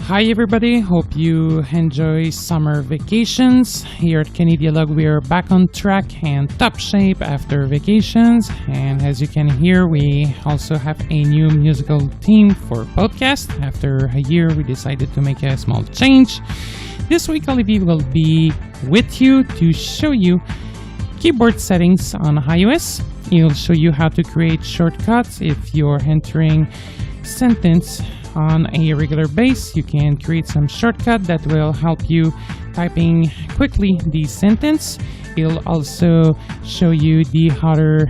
Hi everybody, hope you enjoy summer vacations. Here at Canadialog we are back on track and top shape after vacations. And as you can hear, we also have a new musical theme for podcast. After a year we decided to make a small change. This week Olivier will be with you to show you keyboard settings on iOS. He'll show you how to create shortcuts if you're entering sentence on a regular base. You can create some shortcut that will help you typing quickly the sentence. He'll also show you the other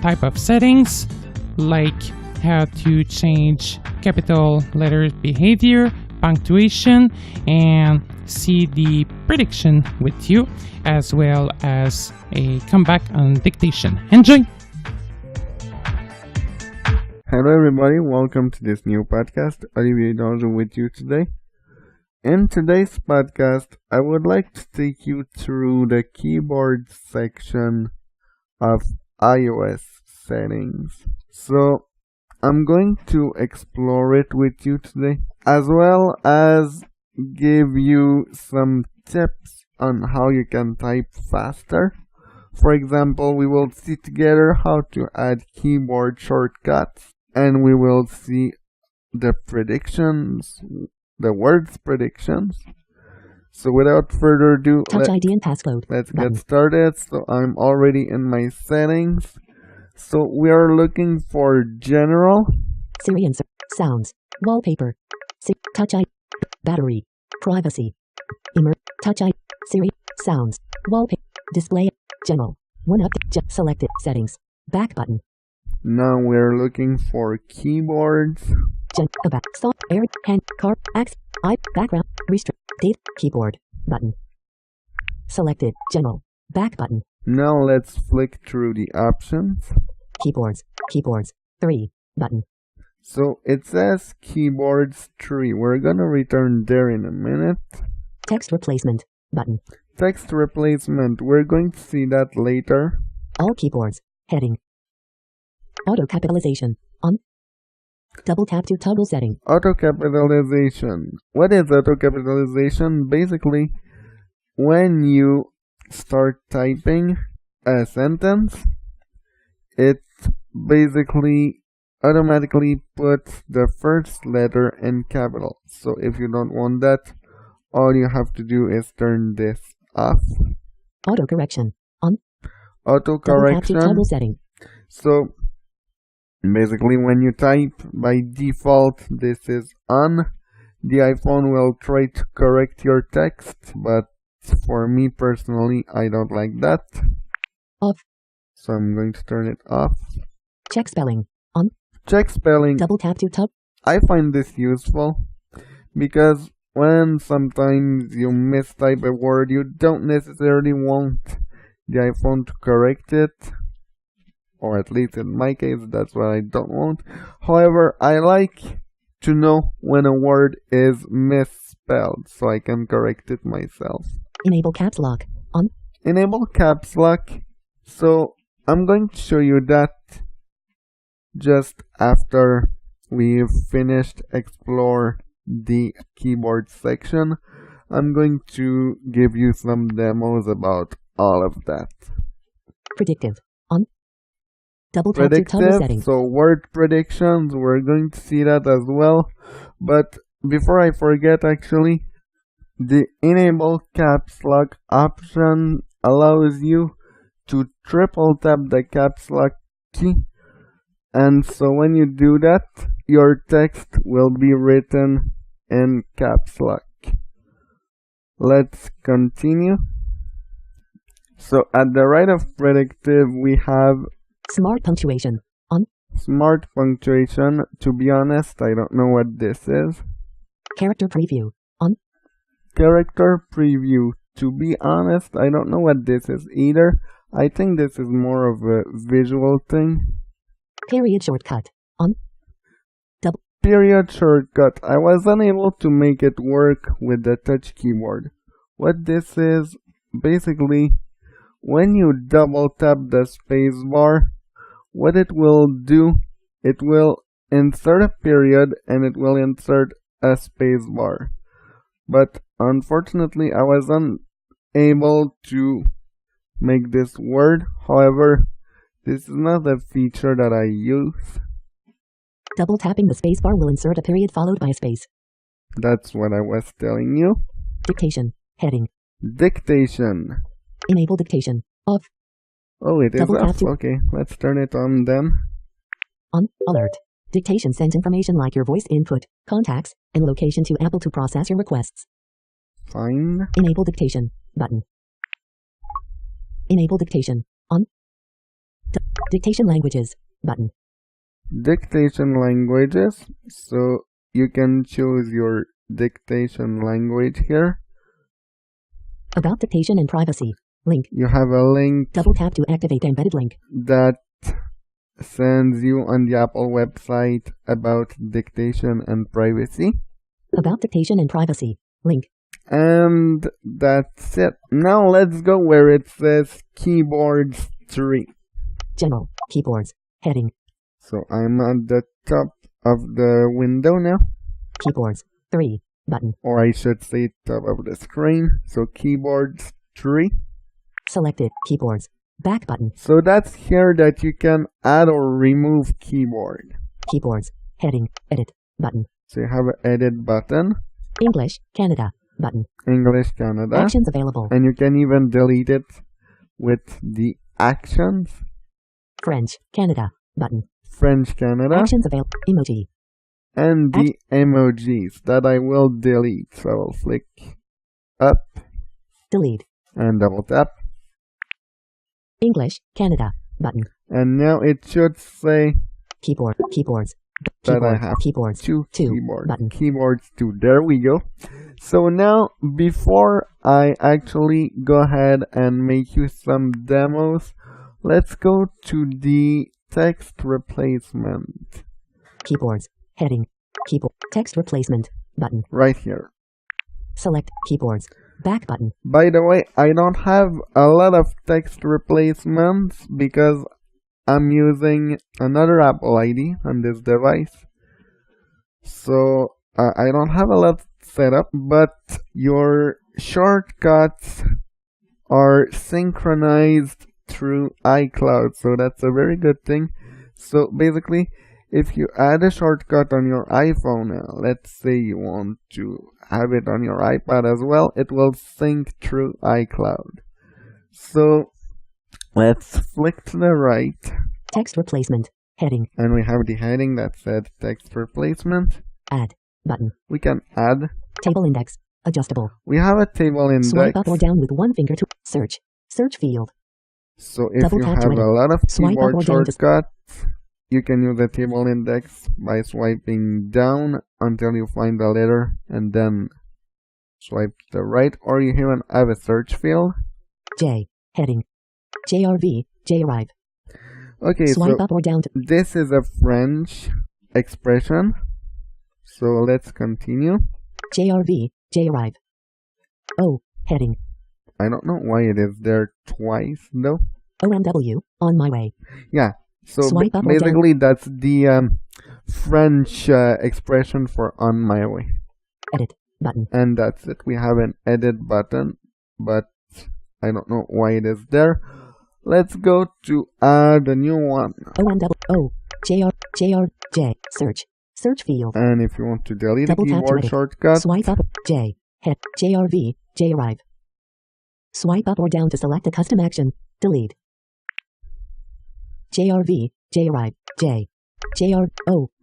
type of settings, like how to change capital letter behavior, punctuation, and see the prediction with you, as well as a comeback on dictation. Enjoy! Hello everybody, welcome to this new podcast. Olivier with you today. In today's podcast, I would like to take you through the keyboard section of iOS settings. So, I'm going to explore it with you today, as well as give you some tips on how you can type faster. For example, we will see together how to add keyboard shortcuts. And we will see the predictions, the words predictions. So without further ado, Touch ID and passcode. Let's get started. So I'm already in my settings. So we are looking for general. Siri insert. Sounds. Wallpaper. Touch ID. Battery. Privacy. Touch ID. Siri. Sounds. Wallpaper. Display. General. One up. Selected. Settings. Back button. Now we're looking for keyboards. About stop air hand car X I background restrict date keyboard button. Selected general back button. Now let's flick through the options. Keyboards 3 button. So it says keyboards 3. We're gonna return there in a minute. Text replacement button. Text replacement. We're going to see that later. All keyboards heading. Auto capitalization on. Double tap to toggle setting. Auto capitalization. What is auto capitalization? Basically, when you start typing a sentence, it basically automatically puts the first letter in capital. So if you don't want that, all you have to do is turn this off. Auto correction on. Auto Double tap to correction. toggle setting. So basically, when you type, by default, this is on. The iPhone will try to correct your text, but for me personally, I don't like that. Off. So I'm going to turn it off. Check spelling on. Check spelling. Double tap to toggle. I find this useful because when sometimes you mistype a word, you don't necessarily want the iPhone to correct it. Or at least in my case, that's what I don't want. However, I like to know when a word is misspelled, so I can correct it myself. Enable caps lock on. Enable caps lock. So I'm going to show you that just after we've finished explore the keyboard section. I'm going to give you some demos about all of that. Predictive on. Double tap to toggle setting. Predictive, so word predictions, we're going to see that as well. But before I forget, actually, the enable caps lock option allows you to triple tap the caps lock key. And so when you do that, your text will be written in caps lock. Let's continue. So at the right of predictive, we have Smart punctuation on. smart punctuation. To be honest, I don't know what this is. Character preview on. Character preview. To be honest, I don't know what this is either. I think this is more of a visual thing. Period shortcut on. Double. Period shortcut. I was unable to make it work with the touch keyboard. What this is, basically, when you double tap the space bar, what it will do, it will insert a period and it will insert a space bar. But unfortunately, I was unable to make this word. However, this is not a feature that I use. Double tapping the spacebar will insert a period followed by a space. That's what I was telling you. Dictation. Heading. Dictation. Enable dictation. Off. Oh, it is Double tap off. to- Okay, let's turn it on then. On. Alert. Dictation sends information like your voice input, contacts, and location to Apple to process your requests. Fine. Enable dictation. Button. Enable dictation. On. Dictation languages. Button. Dictation languages. So you can choose your dictation language here. About dictation and privacy. Link. You have a link Double tap to activate embedded link. that sends you on the Apple website about dictation and privacy. About dictation and privacy. Link. And that's it. Now let's go where it says keyboards 3. General. Keyboards. Heading. So I'm at the top of the window now. Keyboards. 3. Button. Or I should say top of the screen. So keyboards 3. Selected. Keyboards. Back button. So that's here that you can add or remove keyboard. Keyboards. Heading. Edit. Button. So you have an edit button. English. Canada. Button. English Canada. Actions available. And you can even delete it with the actions. French. Canada. Button. French Canada. Actions available. Emoji. And the emojis that I will delete. So I will flick up Delete. and double tap. English. Canada. Button. And now it should say Keyboard. Keyboards. that I Keyboard. have Keyboards. two 2. keyboards. Button. Keyboards 2. There we go. So now, before I actually go ahead and make you some demos, let's go to the text replacement. Keyboards. Heading. Keyboard. Text replacement. Button. Right here. Select keyboards. Back button. By the way, I don't have a lot of text replacements because I'm using another Apple ID on this device. So I don't have a lot set up, but your shortcuts are synchronized through iCloud, so that's a very good thing. So basically, if you add a shortcut on your iPhone, let's say you want to have it on your iPad as well, it will sync through iCloud. So let's flick to the right, Text replacement. Heading. and we have the heading that said text replacement. Add. Button. We can add. Table index. Adjustable. We have a table Swipe index. up or down with one finger to search. Search field. So if Double you tap have to edit. a lot of Swipe up keyboard or down to- shortcuts, you can use the table index by swiping down until you find the letter and then swipe to the right, or you even have a search field. J. Heading. JRV. JArrive. Okay, Swipe so up or down to this is a French expression. So let's continue. JRV. JArrive. O. Heading. I don't know why it is there twice though. OMW. On my way. Yeah, so Swipe up or down. basically that's the French expression for on my way. Edit. Button. And that's it. We have an edit button, but I don't know why it is there. Let's go to add a new one. OMW. JR. Search. Search field. And if you want to delete a Double tap to keyboard edit. shortcut, Swipe up. J. Head. JRV. JArrive. Swipe up or down to select a custom action. Delete. JRV. JArrive. J. JR.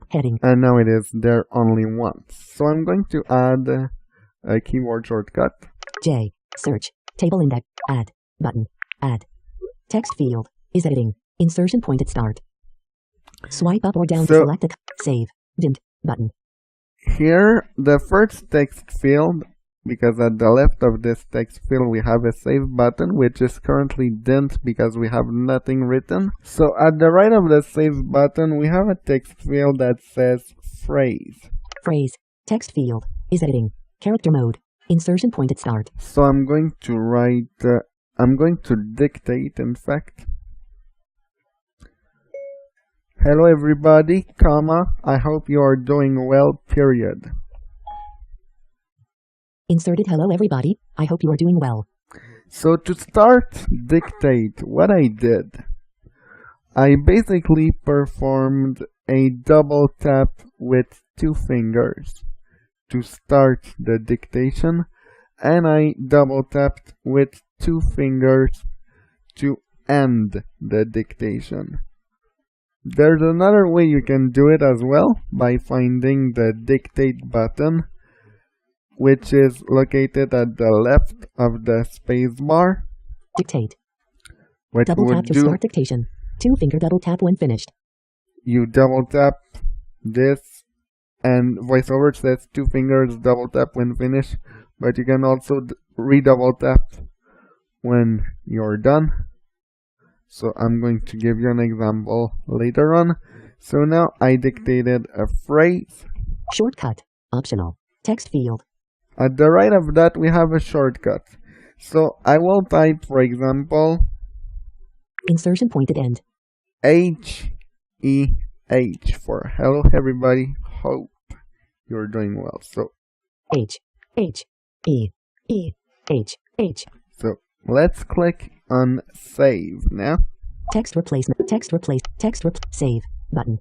Heading. and now it is there only once. So I'm going to add a keyboard shortcut. J. Search. Table index. Add. Button. Add. Text field. Is editing. Insertion point at start. Swipe up or down to So- select a save. Didn't. Button. Here, the first text field, because at the left of this text field we have a save button, which is currently didn't because we have nothing written. So at the right of the save button, we have a text field that says phrase. Phrase. Text field. Is editing. Character mode. Insertion point at start. So I'm going to write, I'm going to dictate, in fact. Hello everybody, comma, I hope you are doing well, period. Inserted. Hello everybody, I hope you are doing well. So to start dictate, what I did, I basically performed a double tap with 2 fingers to start the dictation, and I double tapped with 2 fingers to end the dictation. There's another way you can do it as well, by finding the dictate button, which is located at the left of the space bar. Dictate. What Double you tap would to do, start dictation. 2-finger double tap when finished. you double tap this, and VoiceOver says 2 fingers double tap when finished, but you can also redouble tap when you're done. So I'm going to give you an example later on. So now I dictated a phrase. Shortcut. Optional. Text field. At the right of that we have a shortcut. So I will type, for example, Insertion pointed end. H-E-H for hello everybody, hope you're doing well. So H. So let's click on save now. Text replacement. Save. Button.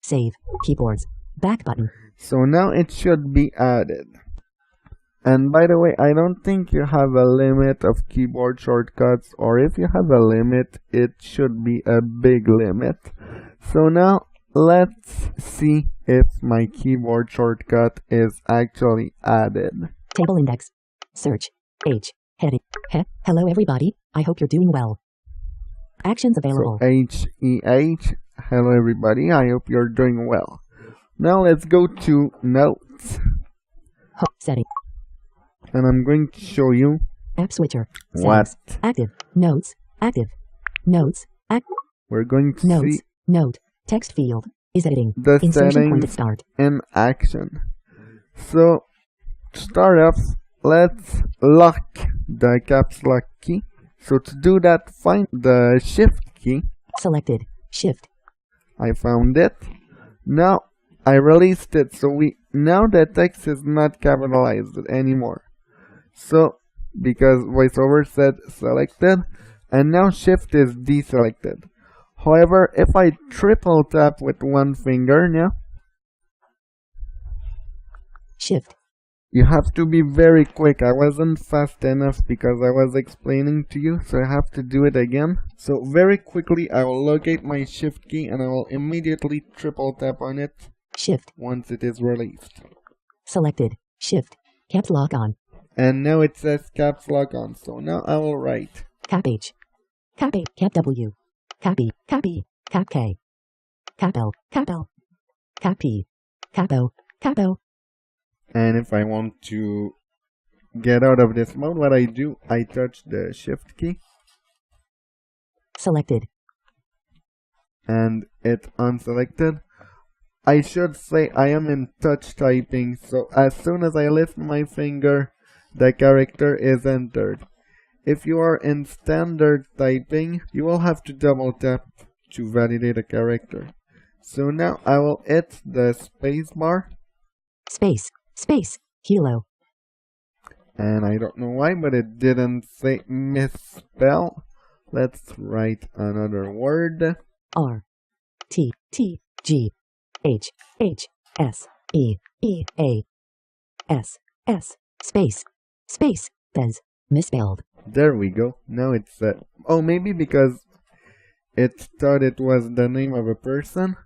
Save. Keyboards. Back button. So now it should be added. And by the way, I don't think you have a limit of keyboard shortcuts, or if you have a limit, it should be a big limit. So now let's see if my keyboard shortcut is actually added. Table index. Search. H. Heading. Hello everybody, I hope you're doing well. Actions available. So H-E-H, hello everybody, I hope you're doing well. Now let's go to notes. Setting. And I'm going to show you App switcher. what Settings. Active. Notes. Active. Notes. we're going to Notes. see. Note. Text field. Is editing. The Insertion pointed settings start. in action. So to start off, let's lock the caps lock key. So to do that, find the shift key. Selected. Shift. I found it. Now I released it, so now the text is not capitalized anymore. So because VoiceOver said selected, and now shift is deselected. However, if I triple tap with 1 finger now, Shift. you have to be very quick. I wasn't fast enough because I was explaining to you, so I have to do it again. So very quickly I will locate my shift key and I will immediately triple tap on it Shift. once it is released. Selected. Shift. Caps lock on. And now it says caps lock on. So now I will write Cap H. Cap A. Cap W. Cap E. Cap E. Cap K. Cap L. Cap L. Cap P. Cap O. Cap O. And if I want to get out of this mode, what I do, I touch the shift key Selected. and it unselected. I should say I am in touch typing, so as soon as I lift my finger, the character is entered. If you are in standard typing, you will have to double tap to validate a character. So now I will hit the space bar. Space. Space. Kilo. And I don't know why, but it didn't say misspell. Let's write another word. R. T. T. G. H. H. S. E. E. A. S. S. Space. Space. Bez. Misspelled. There we go. Now it's oh, maybe because it thought it was the name of a person.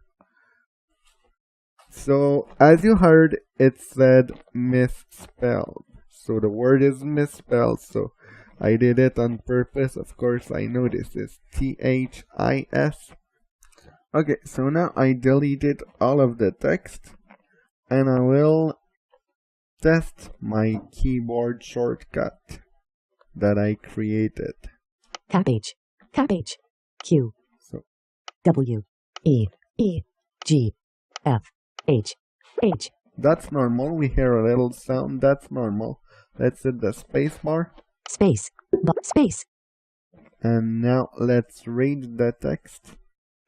So as you heard, it said misspelled. So the word is misspelled. So I did it on purpose. Of course, I know this is T-H-I-S. Okay, so now I deleted all of the text and I will test my keyboard shortcut that I created. Cap H. Cap H. Q. So W. E. E. G. F. H. H. that's normal. We hear a little sound. That's normal. Let's hit the space bar. Space. Space. And now let's read the text.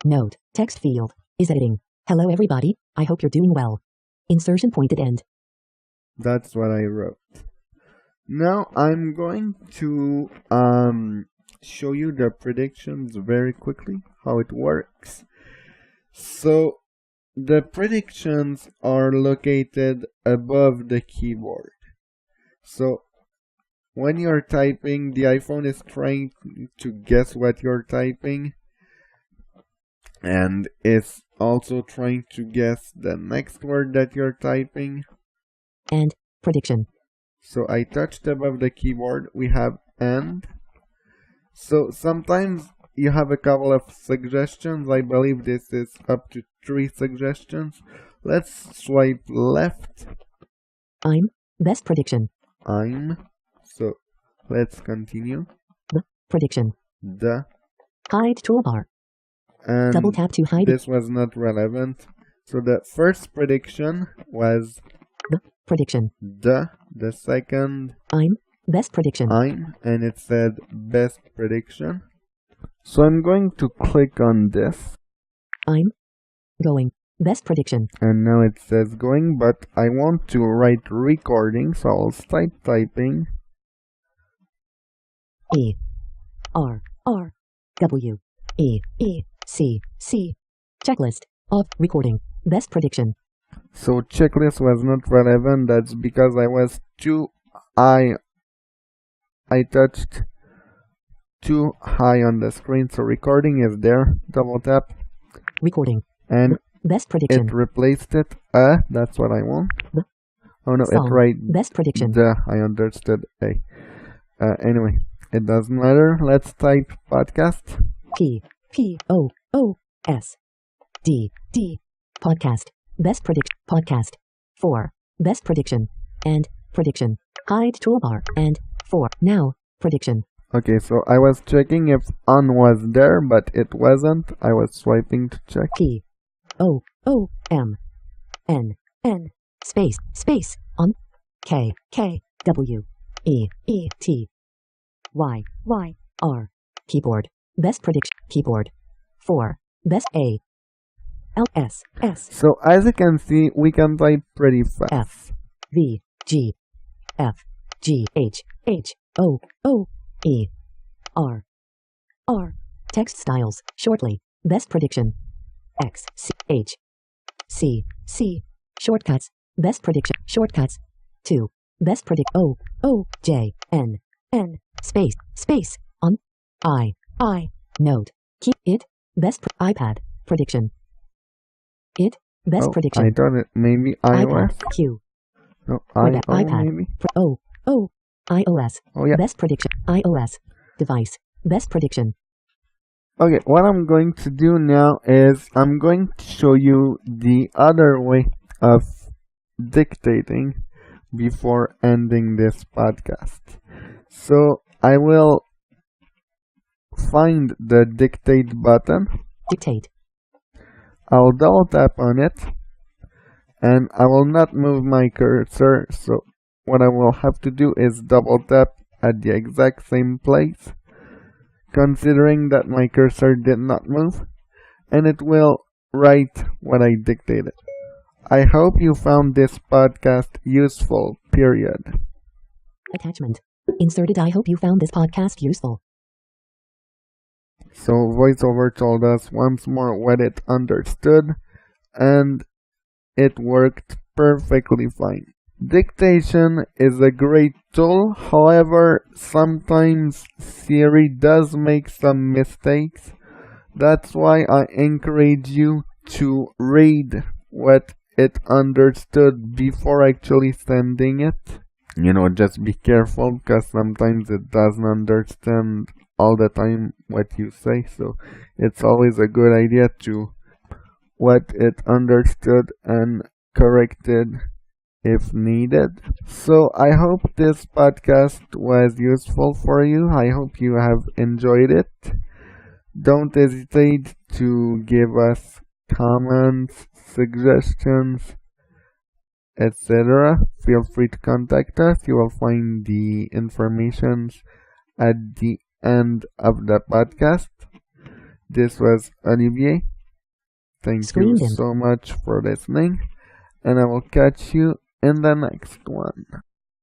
Note. Text field. Is editing. Hello everybody, I hope you're doing well. Insertion pointed end. That's what I wrote. Now I'm going to show you the predictions very quickly, how it works. So the predictions are located above the keyboard. So when you're typing, the iPhone is trying to guess what you're typing, and it's also trying to guess the next word that you're typing. And prediction. So I touched above the keyboard, we have and. So sometimes you have a couple of suggestions. I believe this is up to 3 suggestions. Let's swipe left. I'm best prediction. I'm. So let's continue. The prediction. The. Hide toolbar. And Double tap to hide. this was not relevant. So the first prediction was The prediction. the second I'm best prediction. I'm, and it said best prediction. So I'm going to click on this, I'm going best prediction. and now it says going, but I want to write recording, so I'll start typing. E R R W E E C C. Checklist of recording. Best prediction. So checklist was not relevant. That's because I was too high. I touched too high on the screen. So recording is there. Double tap, Recording. and Best prediction. it replaced it. That's what I want. The Oh no, song. it right. Best prediction. I understood. Anyway, it doesn't matter. Let's type podcast. P P O O S D D. Podcast. Best prediction. Podcast. 4. Best prediction. And prediction. Hide toolbar. And 4. Now. Prediction. Okay, so I was checking if on was there, but it wasn't. I was swiping to check. P O O M N N space on K K W E E T Y Y R. Keyboard. Best prediction. Keyboard. 4. Best A L S S So as you can see, we can type pretty fast. F V G F G H H O O E R R. Text styles. Shortly. Best prediction. X C H C C. Shortcuts. Best prediction. Shortcuts. 2. Best predict. O O J N N space on I note. Keep it. Best iPad prediction. It. Best prediction. I thought it maybe iOS. iPad. Q. No, iPad. maybe. iOS. Oh yeah. Best prediction. iOS. Device. Best prediction. Okay, what I'm going to do now is I'm going to show you the other way of dictating before ending this podcast. So I will find the dictate button. Dictate. I'll double tap on it, and I will not move my cursor. So what I will have to do is double tap at the exact same place, considering that my cursor did not move, and it will write what I dictated. I hope you found this podcast useful, period. Attachment. Inserted. I hope you found this podcast useful. So VoiceOver told us once more what it understood, and it worked perfectly fine. Dictation is a great tool, however, sometimes Siri does make some mistakes. That's why I encourage you to read what it understood before actually sending it. Just be careful, because sometimes it doesn't understand all the time what you say, so it's always a good idea to what it understood and corrected if needed. So I hope this podcast was useful for you. I hope you have enjoyed it. Don't hesitate to give us comments, suggestions, etc. Feel free to contact us. You will find the information at the end of the podcast. This was Olivier. Thank you so much for listening, and I will catch you in the next one.